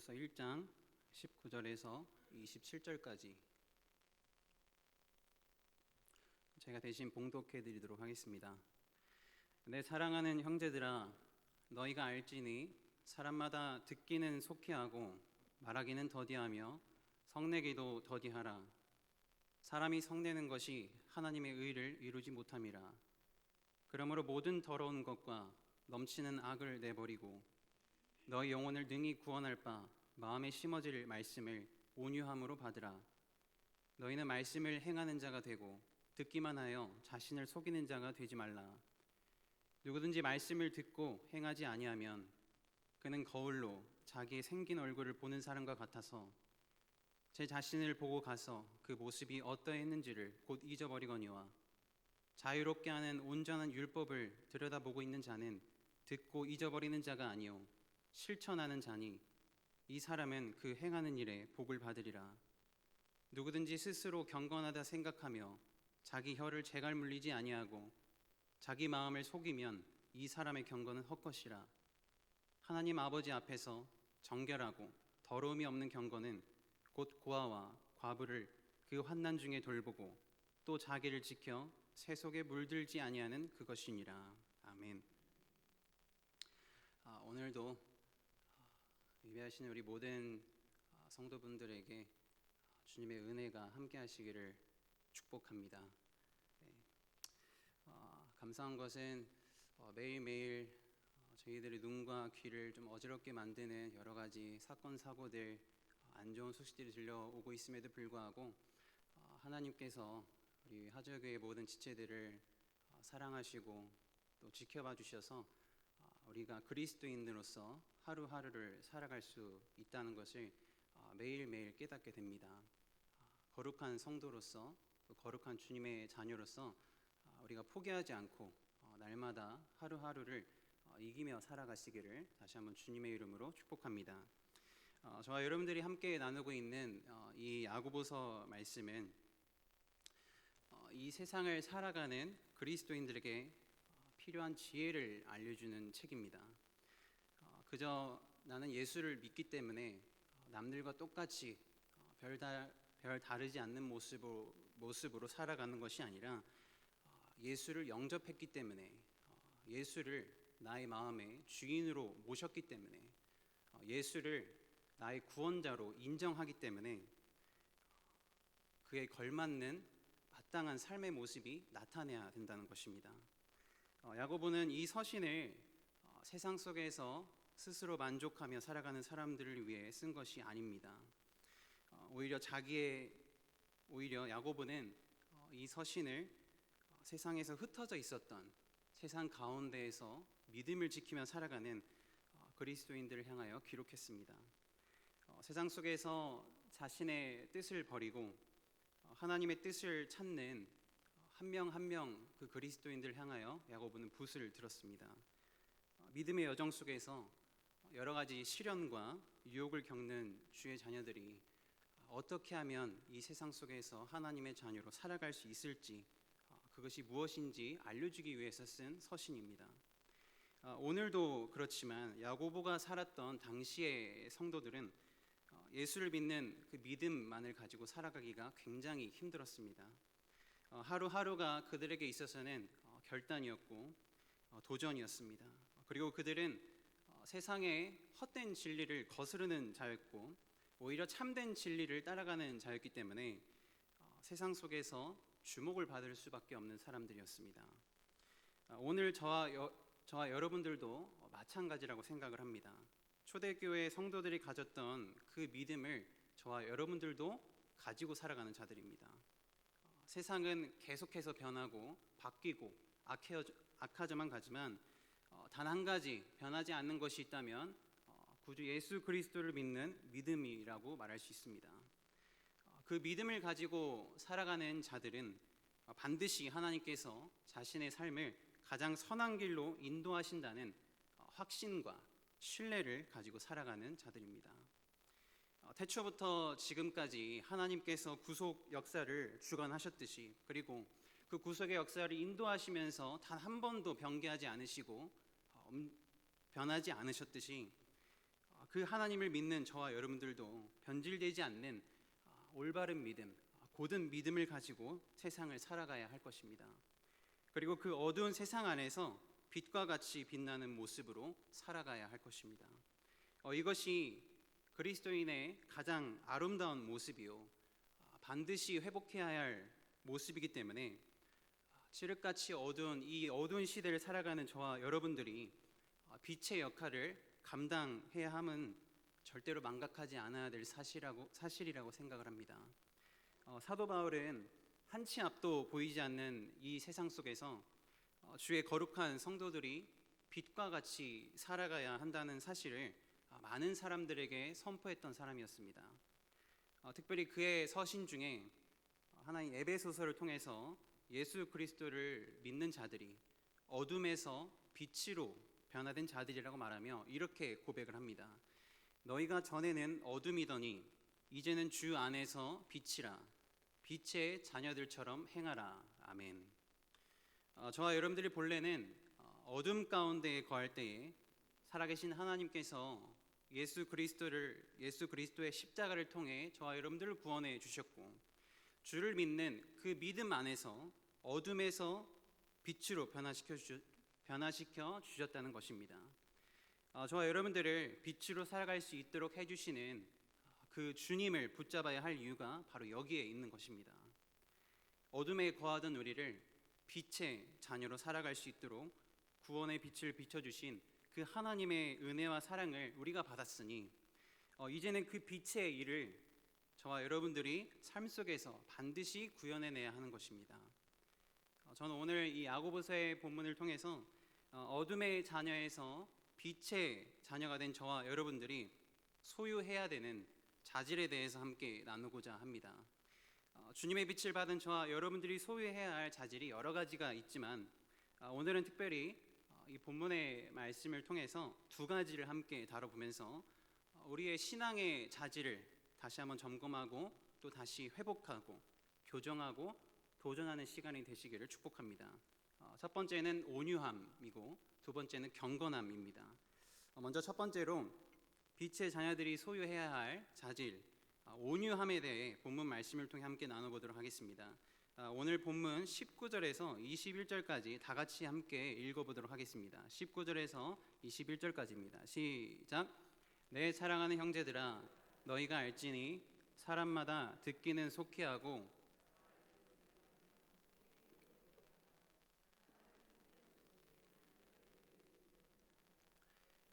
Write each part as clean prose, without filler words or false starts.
야고보서 1장 19절에서 27절까지 제가 대신 봉독해 드리도록 하겠습니다. 내 사랑하는 형제들아, 너희가 알지니 사람마다 듣기는 속히 하고 말하기는 더디하며 성내기도 더디하라. 사람이 성내는 것이 하나님의 의를 이루지 못함이라. 그러므로 모든 더러운 것과 넘치는 악을 내버리고 너희 영혼을 능히 구원할 바 마음에 심어질 말씀을 온유함으로 받으라. 너희는 말씀을 행하는 자가 되고 듣기만 하여 자신을 속이는 자가 되지 말라. 누구든지 말씀을 듣고 행하지 아니하면 그는 거울로 자기의 생긴 얼굴을 보는 사람과 같아서 제 자신을 보고 가서 그 모습이 어떠했는지를 곧 잊어버리거니와, 자유롭게 하는 온전한 율법을 들여다보고 있는 자는 듣고 잊어버리는 자가 아니요 실천하는 자니 이 사람은 그 행하는 일에 복을 받으리라. 누구든지 스스로 경건하다 생각하며 자기 혀를 재갈 물리지 아니하고 자기 마음을 속이면 이 사람의 경건은 헛것이라. 하나님 아버지 앞에서 정결하고 더러움이 없는 경건은 곧 고아와 과부를 그 환난 중에 돌보고 또 자기를 지켜 새 속에 물들지 아니하는 그것이니라. 아멘. 오늘도 예배하시는 우리 모든 성도분들에게 주님의 은혜가 함께 하시기를 축복합니다. 감사한 것은 매일매일 저희들의 눈과 귀를 좀 어지럽게 만드는 여러 가지 사건 사고들, 안 좋은 소식들이 들려오고 있음에도 불구하고 하나님께서 우리 하저교회 모든 지체들을 사랑하시고 또 지켜봐 주셔서 우리가 그리스도인으로서 하루하루를 살아갈 수 있다는 것을 매일매일 깨닫게 됩니다. 거룩한 성도로서, 또 거룩한 주님의 자녀로서 우리가 포기하지 않고 날마다 하루하루를 이기며 살아가시기를 다시 한번 주님의 이름으로 축복합니다. 저와 여러분들이 함께 나누고 있는 이 야고보서 말씀은 이 세상을 살아가는 그리스도인들에게 필요한 지혜를 알려주는 책입니다. 그저 나는 예수를 믿기 때문에 남들과 똑같이 별 다르지 않는 모습으로 살아가는 것이 아니라 예수를 영접했기 때문에, 예수를 나의 마음의 주인으로 모셨기 때문에, 예수를 나의 구원자로 인정하기 때문에 그에 걸맞는 마땅한 삶의 모습이 나타내야 된다는 것입니다. 야고보는 이 서신을 세상 속에서 스스로 만족하며 살아가는 사람들을 위해 쓴 것이 아닙니다. 오히려 야고보는 이 서신을 세상에서 흩어져 있었던, 세상 가운데에서 믿음을 지키며 살아가는 그리스도인들을 향하여 기록했습니다. 세상 속에서 자신의 뜻을 버리고 하나님의 뜻을 찾는 한 명 한 명 그 그리스도인들을 향하여 야고보는 붓을 들었습니다. 믿음의 여정 속에서 여러 가지 시련과 유혹을 겪는 주의 자녀들이 어떻게 하면 이 세상 속에서 하나님의 자녀로 살아갈 수 있을지, 그것이 무엇인지 알려주기 위해서 쓴 서신입니다. 오늘도 그렇지만 야고보가 살았던 당시의 성도들은 예수를 믿는 그 믿음만을 가지고 살아가기가 굉장히 힘들었습니다. 하루하루가 그들에게 있어서는 결단이었고 도전이었습니다. 그리고 그들은 세상의 헛된 진리를 거스르는 자였고 오히려 참된 진리를 따라가는 자였기 때문에 세상 속에서 주목을 받을 수밖에 없는 사람들이었습니다. 오늘 저와 여러분들도 마찬가지라고 생각을 합니다. 초대교회 성도들이 가졌던 그 믿음을 저와 여러분들도 가지고 살아가는 자들입니다. 세상은 계속해서 변하고 바뀌고 악해져만 가지만 단 한 가지 변하지 않는 것이 있다면 구주 예수 그리스도를 믿는 믿음이라고 말할 수 있습니다. 그 믿음을 가지고 살아가는 자들은 반드시 하나님께서 자신의 삶을 가장 선한 길로 인도하신다는 확신과 신뢰를 가지고 살아가는 자들입니다. 태초부터 지금까지 하나님께서 구속 역사를 주관하셨듯이, 그리고 그 구속의 역사를 인도하시면서 단 한 번도 변개하지 않으시고 변하지 않으셨듯이 그 하나님을 믿는 저와 여러분들도 변질되지 않는 올바른 믿음, 고든 믿음을 가지고 세상을 살아가야 할 것입니다. 그리고 그 어두운 세상 안에서 빛과 같이 빛나는 모습으로 살아가야 할 것입니다. 이것이 그리스도인의 가장 아름다운 모습이요, 반드시 회복해야 할 모습이기 때문에 칠흑같이 어두운 이 어두운 시대를 살아가는 저와 여러분들이 빛의 역할을 감당해야 함은 절대로 망각하지 않아야 될 사실이라고 생각을 합니다. 사도 바울은 한치 앞도 보이지 않는 이 세상 속에서 주의 거룩한 성도들이 빛과 같이 살아가야 한다는 사실을 많은 사람들에게 선포했던 사람이었습니다. 특별히 그의 서신 중에 하나의 에베소서를 통해서 예수 그리스도를 믿는 자들이 어둠에서 빛으로 변화된 자들이라고 말하며 이렇게 고백을 합니다. 너희가 전에는 어둠이더니 이제는 주 안에서 빛이라, 빛의 자녀들처럼 행하라. 아멘. 저와 여러분들이 본래는 어둠 가운데 거할 때에 살아계신 하나님께서 예수 그리스도의 십자가를 통해 저와 여러분들을 구원해 주셨고, 주를 믿는 그 믿음 안에서 어둠에서 빛으로 변화시켜 주셨다는 것입니다. 저와 여러분들을 빛으로 살아갈 수 있도록 해주시는 그 주님을 붙잡아야 할 이유가 바로 여기에 있는 것입니다. 어둠에 거하던 우리를 빛의 자녀로 살아갈 수 있도록 구원의 빛을 비춰주신 그 하나님의 은혜와 사랑을 우리가 받았으니 이제는 그 빛의 일을 저와 여러분들이 삶 속에서 반드시 구현해내야 하는 것입니다. 저는 오늘 이 야고보서의 본문을 통해서 어둠의 자녀에서 빛의 자녀가 된 저와 여러분들이 소유해야 되는 자질에 대해서 함께 나누고자 합니다. 주님의 빛을 받은 저와 여러분들이 소유해야 할 자질이 여러 가지가 있지만 오늘은 특별히 이 본문의 말씀을 통해서 두 가지를 함께 다뤄보면서 우리의 신앙의 자질을 다시 한번 점검하고 또 다시 회복하고 교정하고 도전하는 시간이 되시기를 축복합니다. 첫 번째는 온유함이고 두 번째는 경건함입니다. 먼저 첫 번째로 빛의 자녀들이 소유해야 할 자질, 온유함에 대해 본문 말씀을 통해 함께 나눠보도록 하겠습니다. 오늘 본문 19절에서 21절까지 다 같이 함께 읽어보도록 하겠습니다. 19절에서 21절까지입니다. 시작. 내 사랑하는 형제들아, 너희가 알지니 사람마다 듣기는 속히하고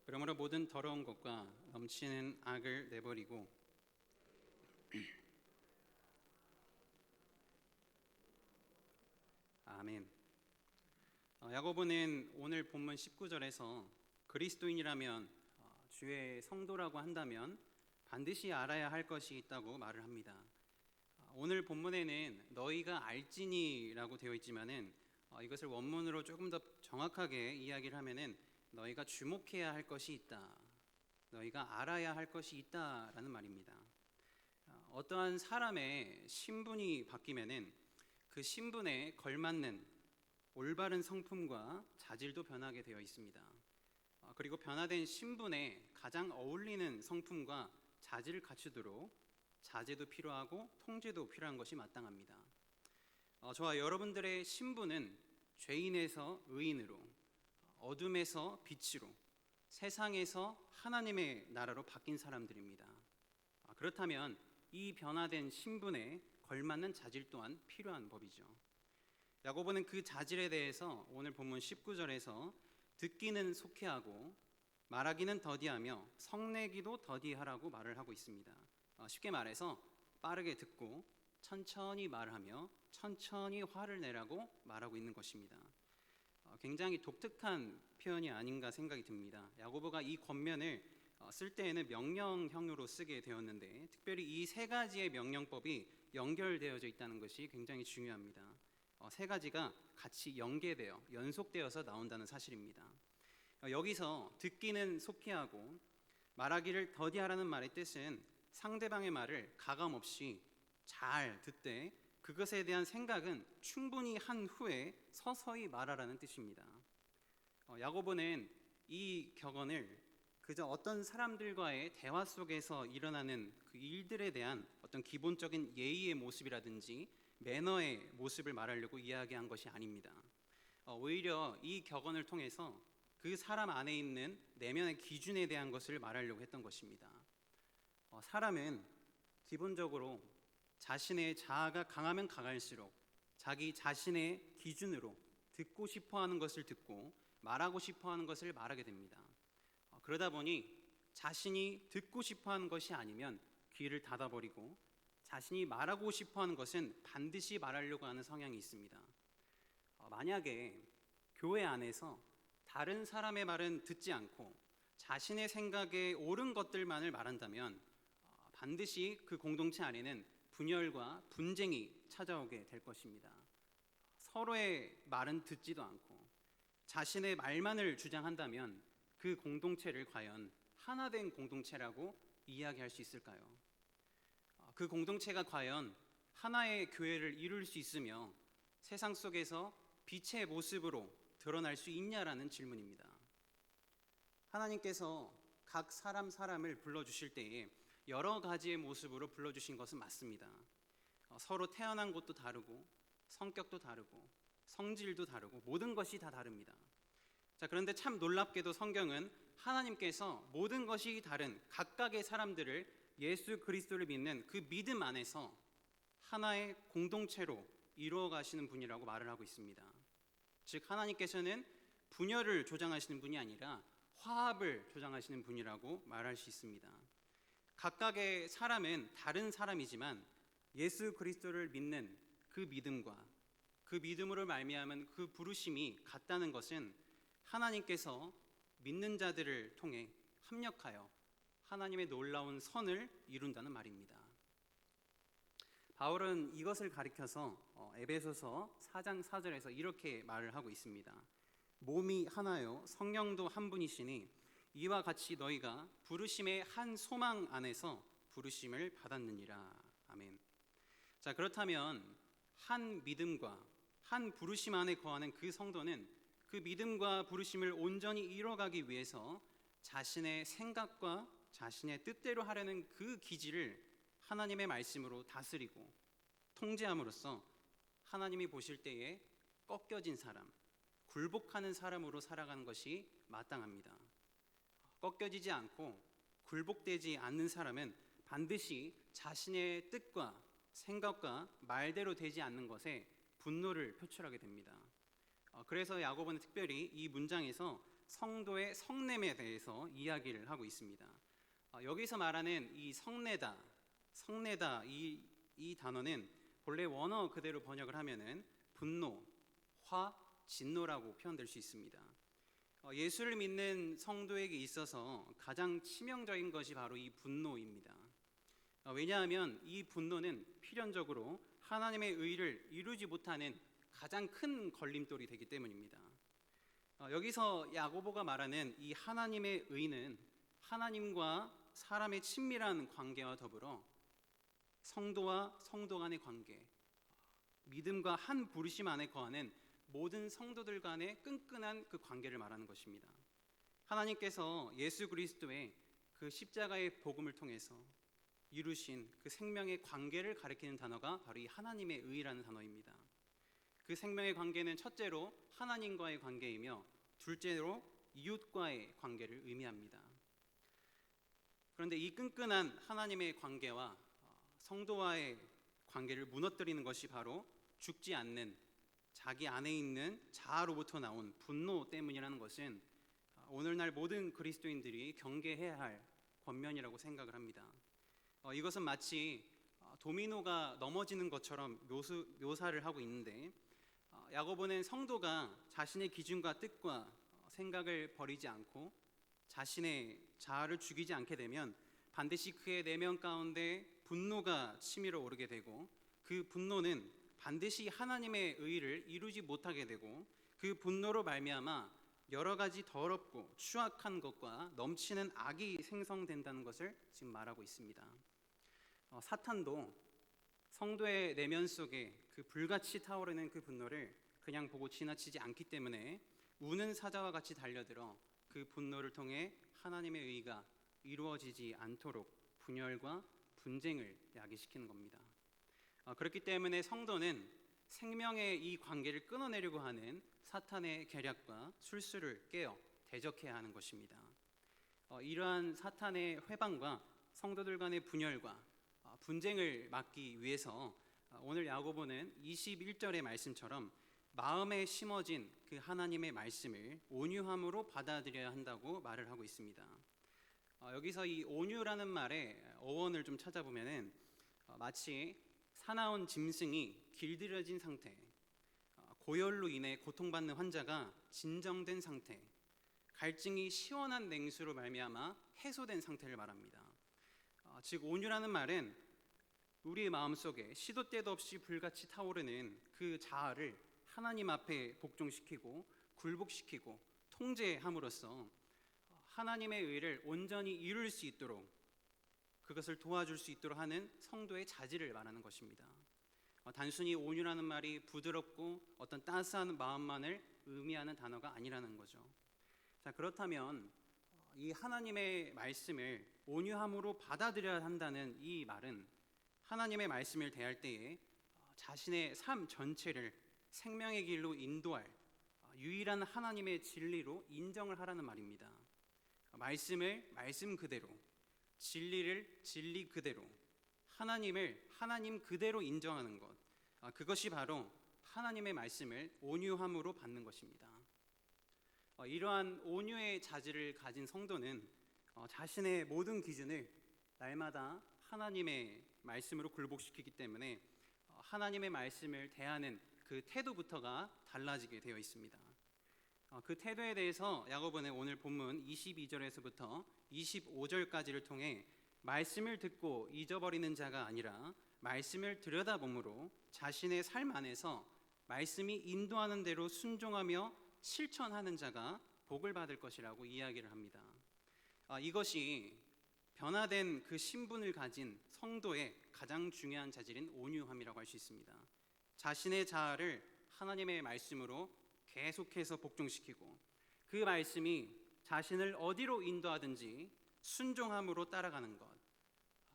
그러므로 모든 더러운 것과 넘치는 악을 내버리고 아멘. 야고보는 오늘 본문 19절에서 그리스도인이라면 주의 성도라고 한다면 반드시 알아야 할 것이 있다고 말을 합니다. 오늘 본문에는 너희가 알지니라고 되어 있지만은 이것을 원문으로 조금 더 정확하게 이야기를 하면은 너희가 주목해야 할 것이 있다, 너희가 알아야 할 것이 있다라는 말입니다. 어떠한 사람의 신분이 바뀌면은 그 신분에 걸맞는 올바른 성품과 자질도 변하게 되어 있습니다. 그리고 변화된 신분에 가장 어울리는 성품과 자질을 갖추도록 자제도 필요하고 통제도 필요한 것이 마땅합니다. 저와 여러분들의 신분은 죄인에서 의인으로, 어둠에서 빛으로, 세상에서 하나님의 나라로 바뀐 사람들입니다. 그렇다면 이 변화된 신분에 걸맞는 자질 또한 필요한 법이죠. 야고보는 그 자질에 대해서 오늘 본문 19절에서 듣기는 속히하고 말하기는 더디하며 성내기도 더디하라고 말을 하고 있습니다. 쉽게 말해서 빠르게 듣고 천천히 말하며 천천히 화를 내라고 말하고 있는 것입니다. 굉장히 독특한 표현이 아닌가 생각이 듭니다. 야고보가 이 권면을 쓸 때에는 명령형으로 쓰게 되었는데 특별히 이 세 가지의 명령법이 연결되어져 있다는 것이 굉장히 중요합니다. 세 가지가 같이 연속되어서 나온다는 사실입니다. 여기서 듣기는 속히하고 말하기를 더디하라는 말의 뜻은 상대방의 말을 가감없이 잘 듣되 그것에 대한 생각은 충분히 한 후에 서서히 말하라는 뜻입니다. 야고보는 이 격언을 그저 어떤 사람들과의 대화 속에서 일어나는 그 일들에 대한 어떤 기본적인 예의의 모습이라든지 매너의 모습을 말하려고 이야기한 것이 아닙니다. 오히려 이 격언을 통해서 그 사람 안에 있는 내면의 기준에 대한 것을 말하려고 했던 것입니다. 사람은 기본적으로 자신의 자아가 강하면 강할수록 자기 자신의 기준으로 듣고 싶어하는 것을 듣고 말하고 싶어하는 것을 말하게 됩니다. 그러다 보니 자신이 듣고 싶어하는 것이 아니면 귀를 닫아버리고 자신이 말하고 싶어하는 것은 반드시 말하려고 하는 성향이 있습니다. 만약에 교회 안에서 다른 사람의 말은 듣지 않고 자신의 생각에 옳은 것들만을 말한다면 반드시 그 공동체 안에는 분열과 분쟁이 찾아오게 될 것입니다. 서로의 말은 듣지도 않고 자신의 말만을 주장한다면 그 공동체를 과연 하나된 공동체라고 이야기할 수 있을까요? 그 공동체가 과연 하나의 교회를 이룰 수 있으며 세상 속에서 빛의 모습으로 드러날 수 있냐라는 질문입니다. 하나님께서 각 사람을 불러주실 때에 여러 가지의 모습으로 불러주신 것은 맞습니다. 서로 태어난 곳도 다르고 성격도 다르고 성질도 다르고 모든 것이 다 다릅니다. 그런데 참 놀랍게도 성경은 하나님께서 모든 것이 다른 각각의 사람들을 예수 그리스도를 믿는 그 믿음 안에서 하나의 공동체로 이루어 가시는 분이라고 말을 하고 있습니다. 즉 하나님께서는 분열을 조장하시는 분이 아니라 화합을 조장하시는 분이라고 말할 수 있습니다. 각각의 사람은 다른 사람이지만 예수 그리스도를 믿는 그 믿음과 그 믿음으로 말미암은 그 부르심이 같다는 것은 하나님께서 믿는 자들을 통해 합력하여 하나님의 놀라운 선을 이룬다는 말입니다. 바울은 이것을 가리켜서 에베소서 4장 4절에서 이렇게 말을 하고 있습니다. 몸이 하나요 성령도 한 분이시니 이와 같이 너희가 부르심의 한 소망 안에서 부르심을 받았느니라. 아멘. 그렇다면 한 믿음과 한 부르심 안에 거하는 그 성도는 그 믿음과 부르심을 온전히 이뤄가기 위해서 자신의 생각과 자신의 뜻대로 하려는 그 기질을 하나님의 말씀으로 다스리고 통제함으로써 하나님이 보실 때에 꺾여진 사람, 굴복하는 사람으로 살아가는 것이 마땅합니다. 꺾여지지 않고 굴복되지 않는 사람은 반드시 자신의 뜻과 생각과 말대로 되지 않는 것에 분노를 표출하게 됩니다. 그래서 야고보는 특별히 이 문장에서 성도의 성냄에 대해서 이야기를 하고 있습니다. 여기서 말하는 이 성내다 이 단어는 본래 원어 그대로 번역을 하면은 분노, 화, 진노라고 표현될 수 있습니다. 예수를 믿는 성도에게 있어서 가장 치명적인 것이 바로 이 분노입니다. 왜냐하면 이 분노는 필연적으로 하나님의 의를 이루지 못하는 가장 큰 걸림돌이 되기 때문입니다. 여기서 야고보가 말하는 이 하나님의 의는 하나님과 사람의 친밀한 관계와 더불어 성도와 성도 간의 관계, 믿음과 한 부르심 안에 거하는 모든 성도들 간의 끈끈한 그 관계를 말하는 것입니다. 하나님께서 예수 그리스도의 그 십자가의 복음을 통해서 이루신 그 생명의 관계를 가리키는 단어가 바로 이 하나님의 의라는 단어입니다. 그 생명의 관계는 첫째로 하나님과의 관계이며 둘째로 이웃과의 관계를 의미합니다. 그런데 이 끈끈한 하나님의 관계와 성도와의 관계를 무너뜨리는 것이 바로 죽지 않는 자기 안에 있는 자아로부터 나온 분노 때문이라는 것은 오늘날 모든 그리스도인들이 경계해야 할 권면이라고 생각을 합니다. 이것은 마치 도미노가 넘어지는 것처럼 묘사를 하고 있는데 야고보는 성도가 자신의 기준과 뜻과 생각을 버리지 않고 자신의 자아를 죽이지 않게 되면 반드시 그의 내면 가운데 분노가 치밀어 오르게 되고 그 분노는 반드시 하나님의 의를 이루지 못하게 되고 그 분노로 말미암아 여러 가지 더럽고 추악한 것과 넘치는 악이 생성된다는 것을 지금 말하고 있습니다. 사탄도 성도의 내면 속에 그 불같이 타오르는 그 분노를 그냥 보고 지나치지 않기 때문에 우는 사자와 같이 달려들어 그 분노를 통해 하나님의 의가 이루어지지 않도록 분열과 분쟁을 야기시키는 겁니다. 그렇기 때문에 성도는 생명의 이 관계를 끊어내려고 하는 사탄의 계략과 술수를 깨어 대적해야 하는 것입니다. 이러한 사탄의 회방과 성도들 간의 분열과 분쟁을 막기 위해서 오늘 야고보는 21절의 말씀처럼 마음에 심어진 그 하나님의 말씀을 온유함으로 받아들여야 한다고 말을 하고 있습니다. 여기서 이 온유라는 말의 어원을 좀 찾아보면은 마치 사나운 짐승이 길들여진 상태, 고열로 인해 고통받는 환자가 진정된 상태, 갈증이 시원한 냉수로 말미암아 해소된 상태를 말합니다. 즉 온유라는 말은 우리의 마음속에 시도 때도 없이 불같이 타오르는 그 자아를 하나님 앞에 복종시키고 굴복시키고 통제함으로써 하나님의 의를 온전히 이룰 수 있도록 그것을 도와줄 수 있도록 하는 성도의 자질을 말하는 것입니다. 단순히 온유라는 말이 부드럽고 어떤 따스한 마음만을 의미하는 단어가 아니라는 거죠. 자, 그렇다면 이 하나님의 말씀을 온유함으로 받아들여야 한다는 이 말은 하나님의 말씀을 대할 때에 자신의 삶 전체를 생명의 길로 인도할 유일한 하나님의 진리로 인정을 하라는 말입니다. 말씀을 말씀 그대로, 진리를 진리 그대로, 하나님을 하나님 그대로 인정하는 것, 그것이 바로 하나님의 말씀을 온유함으로 받는 것입니다. 이러한 온유의 자질을 가진 성도는 자신의 모든 기준을 날마다 하나님의 말씀으로 굴복시키기 때문에 하나님의 말씀을 대하는 그 태도부터가 달라지게 되어 있습니다. 그 태도에 대해서 야고보는 오늘 본문 22절에서부터 25절까지를 통해 말씀을 듣고 잊어버리는 자가 아니라 말씀을 들여다보므로 자신의 삶 안에서 말씀이 인도하는 대로 순종하며 실천하는 자가 복을 받을 것이라고 이야기를 합니다. 이것이 변화된 그 신분을 가진 성도의 가장 중요한 자질인 온유함이라고 할 수 있습니다. 자신의 자아를 하나님의 말씀으로 계속해서 복종시키고 그 말씀이 자신을 어디로 인도하든지 순종함으로 따라가는 것.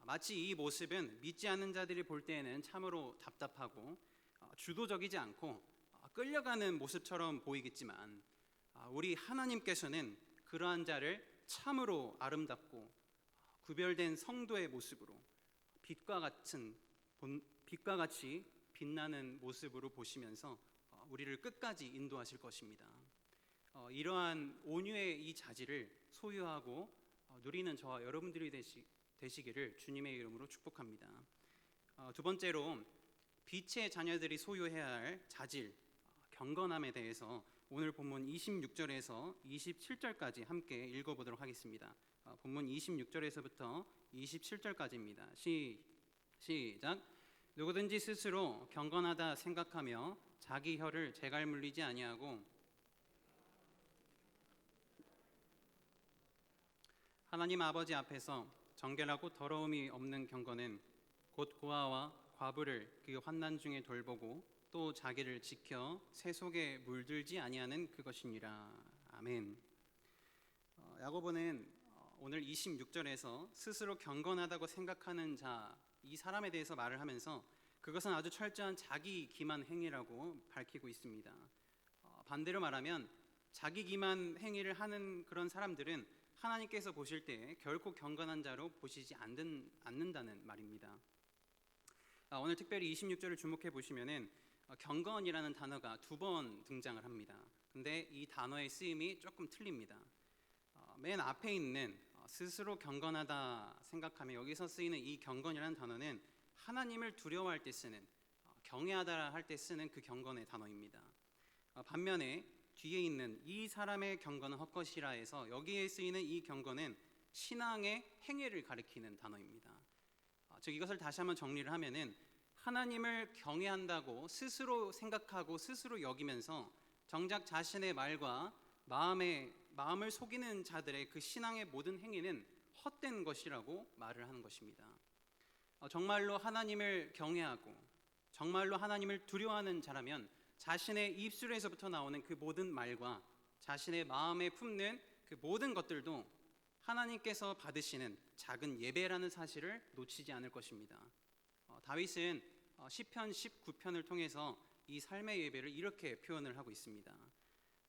마치 이 모습은 믿지 않는 자들이 볼 때에는 참으로 답답하고 주도적이지 않고 끌려가는 모습처럼 보이겠지만 우리 하나님께서는 그러한 자를 참으로 아름답고 구별된 성도의 모습으로 빛과 같이 빛나는 모습으로 보시면서 우리를 끝까지 인도하실 것입니다. 이러한 온유의 이 자질을 소유하고 누리는 저와 여러분들이 되시기를 주님의 이름으로 축복합니다. 두 번째로 빛의 자녀들이 소유해야 할 자질, 경건함에 대해서 오늘 본문 26절에서 27절까지 함께 읽어보도록 하겠습니다. 본문 26절에서부터 27절까지입니다. 시작. 누구든지 스스로 경건하다 생각하며 자기 혀를 재갈 물리지 아니하고 하나님 아버지 앞에서 정결하고 더러움이 없는 경건은 곧 고아와 과부를 그 환난 중에 돌보고 또 자기를 지켜 새 속에 물들지 아니하는 그것이니라. 아멘. 야고보는 오늘 26절에서 스스로 경건하다고 생각하는 자, 이 사람에 대해서 말을 하면서 그것은 아주 철저한 자기 기만 행위라고 밝히고 있습니다. 반대로 말하면 자기 기만 행위를 하는 그런 사람들은 하나님께서 보실 때 결코 경건한 자로 보시지 않는다는 말입니다. 오늘 특별히 26절을 주목해 보시면은 경건이라는 단어가 두 번 등장을 합니다. 근데 이 단어의 쓰임이 조금 틀립니다. 맨 앞에 있는 스스로 경건하다 생각하면 여기서 쓰이는 이 경건이라는 단어는 하나님을 두려워할 때 쓰는, 경외하다 할 때 쓰는 그 경건의 단어입니다. 반면에 뒤에 있는 이 사람의 경건은 헛것이라 해서 여기에 쓰이는 이 경건은 신앙의 행위를 가리키는 단어입니다. 즉 이것을 다시 한번 정리를 하면은 하나님을 경외한다고 스스로 생각하고 스스로 여기면서 정작 자신의 말과 마음을 속이는 자들의 그 신앙의 모든 행위는 헛된 것이라고 말을 하는 것입니다. 정말로 하나님을 경외하고 정말로 하나님을 두려워하는 자라면 자신의 입술에서부터 나오는 그 모든 말과 자신의 마음에 품는 그 모든 것들도 하나님께서 받으시는 작은 예배라는 사실을 놓치지 않을 것입니다. 다윗은 시편 19편을 통해서 이 삶의 예배를 이렇게 표현을 하고 있습니다.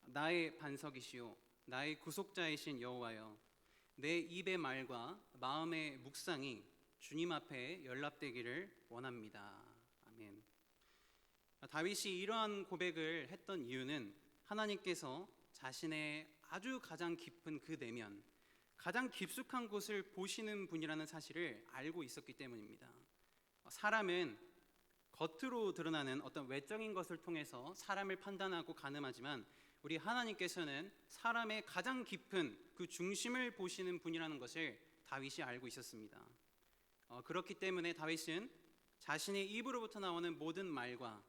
나의 반석이시요 나의 구속자이신 여호와여, 내 입의 말과 마음의 묵상이 주님 앞에 연락되기를 원합니다. 아멘. 다윗이 이러한 고백을 했던 이유는 하나님께서 자신의 아주 가장 깊은 그 내면, 가장 깊숙한 곳을 보시는 분이라는 사실을 알고 있었기 때문입니다. 사람은 겉으로 드러나는 어떤 외적인 것을 통해서 사람을 판단하고 가늠하지만 우리 하나님께서는 사람의 가장 깊은 그 중심을 보시는 분이라는 것을 다윗이 알고 있었습니다. 그렇기 때문에 다윗은 자신의 입으로부터 나오는 모든 말과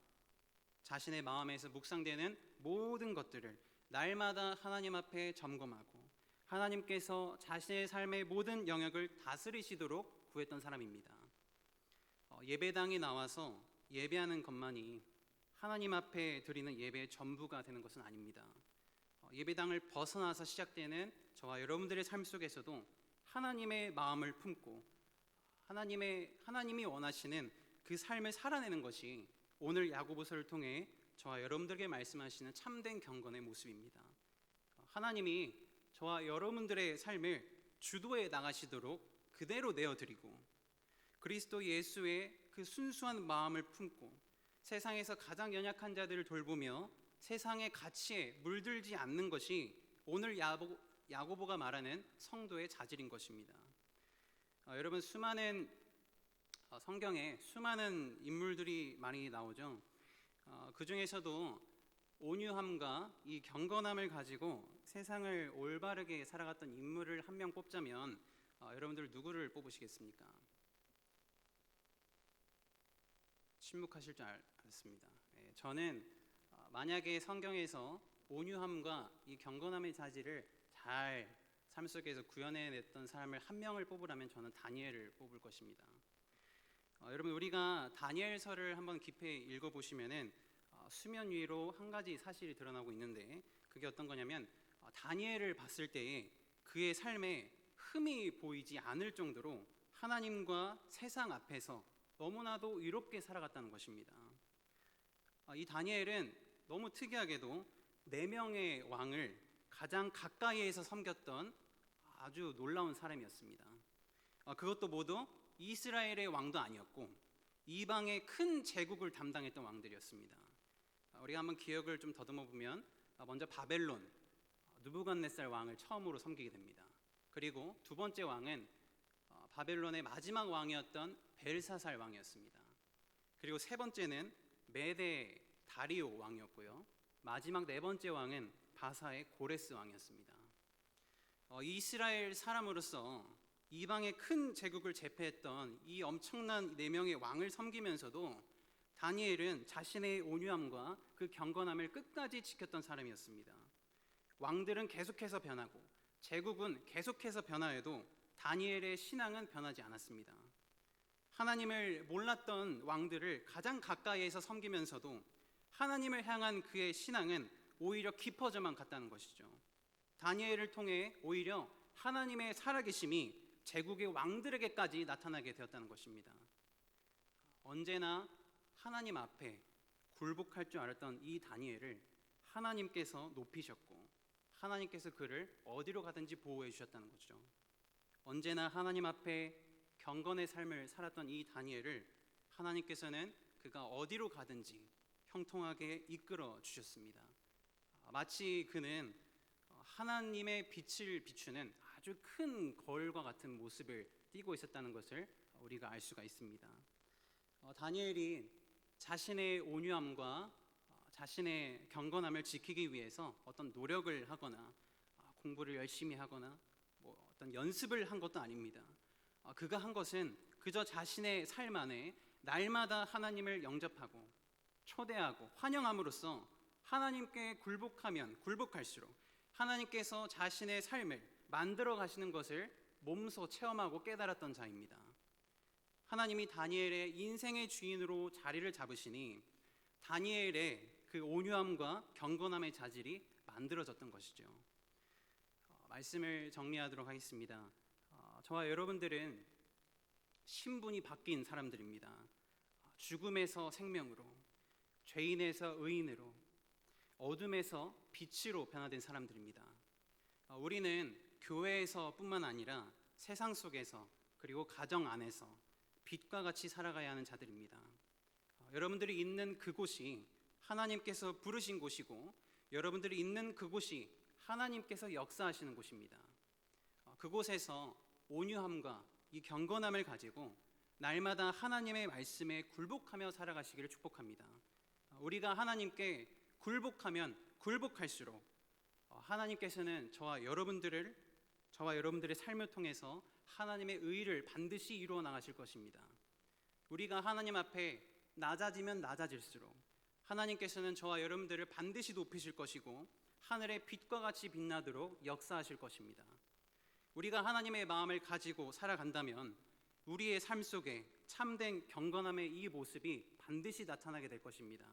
자신의 마음에서 묵상되는 모든 것들을 날마다 하나님 앞에 점검하고 하나님께서 자신의 삶의 모든 영역을 다스리시도록 구했던 사람입니다. 예배당에 나와서 예배하는 것만이 하나님 앞에 드리는 예배의 전부가 되는 것은 아닙니다. 예배당을 벗어나서 시작되는 저와 여러분들의 삶 속에서도 하나님의 마음을 품고 하나님이 원하시는 그 삶을 살아내는 것이 오늘 야고보서를 통해 저와 여러분들에게 말씀하시는 참된 경건의 모습입니다. 하나님이 저와 여러분들의 삶을 주도해 나가시도록 그대로 내어드리고 그리스도 예수의 그 순수한 마음을 품고 세상에서 가장 연약한 자들을 돌보며 세상의 가치에 물들지 않는 것이 오늘 야고보가 말하는 성도의 자질인 것입니다. 여러분, 성경에 수많은 인물들이 많이 나오죠. 그 중에서도 온유함과 이 경건함을 가지고 세상을 올바르게 살아갔던 인물을 한 명 뽑자면 여러분들 누구를 뽑으시겠습니까? 침묵하실 줄 알았습니다. 저는 만약에 성경에서 온유함과 이 경건함의 자질을 잘 삶 속에서 구현해냈던 사람을 한 명을 뽑으라면 저는 다니엘을 뽑을 것입니다. 여러분, 우리가 다니엘서를 한번 깊이 읽어보시면은 수면 위로 한 가지 사실이 드러나고 있는데 그게 어떤 거냐면 다니엘을 봤을 때에 그의 삶에 흠이 보이지 않을 정도로 하나님과 세상 앞에서 너무나도 의롭게 살아갔다는 것입니다. 이 다니엘은 너무 특이하게도 4명의 왕을 가장 가까이에서 섬겼던 아주 놀라운 사람이었습니다. 그것도 모두 이스라엘의 왕도 아니었고 이방의 큰 제국을 담당했던 왕들이었습니다. 우리가 한번 기억을 좀 더듬어 보면 먼저 바벨론 느부갓네살 왕을 처음으로 섬기게 됩니다. 그리고 두 번째 왕은 바벨론의 마지막 왕이었던 벨사살 왕이었습니다. 그리고 세 번째는 메데 다리오 왕이었고요. 마지막 4번째 왕은 바사의 고레스 왕이었습니다. 이스라엘 사람으로서 이방의 큰 제국을 제패했던 이 엄청난 4명의 왕을 섬기면서도 다니엘은 자신의 온유함과 그 경건함을 끝까지 지켰던 사람이었습니다. 왕들은 계속해서 변하고 제국은 계속해서 변화해도 다니엘의 신앙은 변하지 않았습니다. 하나님을 몰랐던 왕들을 가장 가까이에서 섬기면서도 하나님을 향한 그의 신앙은 오히려 깊어져만 갔다는 것이죠. 다니엘을 통해 오히려 하나님의 살아계심이 제국의 왕들에게까지 나타나게 되었다는 것입니다. 언제나 하나님 앞에 굴복할 줄 알았던 이 다니엘을 하나님께서 높이셨고 하나님께서 그를 어디로 가든지 보호해 주셨다는 거죠. 언제나 하나님 앞에 경건의 삶을 살았던 이 다니엘을 하나님께서는 그가 어디로 가든지 형통하게 이끌어 주셨습니다. 마치 그는 하나님의 빛을 비추는 아주 큰 거울과 같은 모습을 띠고 있었다는 것을 우리가 알 수가 있습니다. 다니엘이 자신의 온유함과 자신의 경건함을 지키기 위해서 어떤 노력을 하거나 공부를 열심히 하거나 어떤 연습을 한 것도 아닙니다. 그가 한 것은 그저 자신의 삶 안에 날마다 하나님을 영접하고 초대하고 환영함으로써 하나님께 굴복할수록 하나님께서 자신의 삶을 만들어 가시는 것을 몸소 체험하고 깨달았던 자입니다. 하나님이 다니엘의 인생의 주인으로 자리를 잡으시니 다니엘의 그 온유함과 경건함의 자질이 만들어졌던 것이죠. 말씀을 정리하도록 하겠습니다. 저와 여러분들은 신분이 바뀐 사람들입니다. 죽음에서 생명으로, 죄인에서 의인으로, 어둠에서 빛으로 변화된 사람들입니다. 우리는 교회에서뿐만 아니라 세상 속에서 그리고 가정 안에서 빛과 같이 살아가야 하는 자들입니다. 여러분들이 있는 그곳이 하나님께서 부르신 곳이고 여러분들이 있는 그곳이 하나님께서 역사하시는 곳입니다. 그곳에서 온유함과 이 경건함을 가지고 날마다 하나님의 말씀에 굴복하며 살아가시기를 축복합니다. 우리가 하나님께 굴복하면 굴복할수록 하나님께서는 저와 여러분들의 삶을 통해서 하나님의 의를 반드시 이루어 나가실 것입니다. 우리가 하나님 앞에 낮아지면 낮아질수록 하나님께서는 저와 여러분들을 반드시 높이실 것이고 하늘의 빛과 같이 빛나도록 역사하실 것입니다. 우리가 하나님의 마음을 가지고 살아간다면 우리의 삶 속에 참된 경건함의 이 모습이 반드시 나타나게 될 것입니다.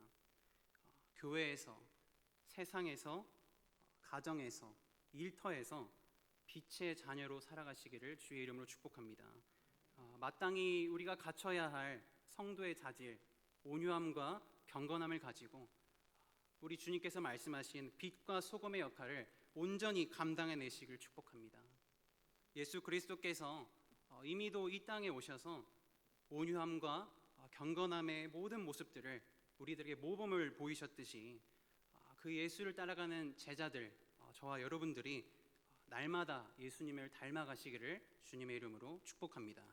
교회에서, 세상에서, 가정에서, 일터에서 빛의 자녀로 살아가시기를 주의 이름으로 축복합니다. 마땅히 우리가 갖춰야 할 성도의 자질, 온유함과 경건함을 가지고 우리 주님께서 말씀하신 빛과 소금의 역할을 온전히 감당해내시길 축복합니다. 예수 그리스도께서 이미도 이 땅에 오셔서 온유함과 경건함의 모든 모습들을 우리들에게 모범을 보이셨듯이 그 예수를 따라가는 제자들, 저와 여러분들이 날마다 예수님을 닮아가시기를 주님의 이름으로 축복합니다.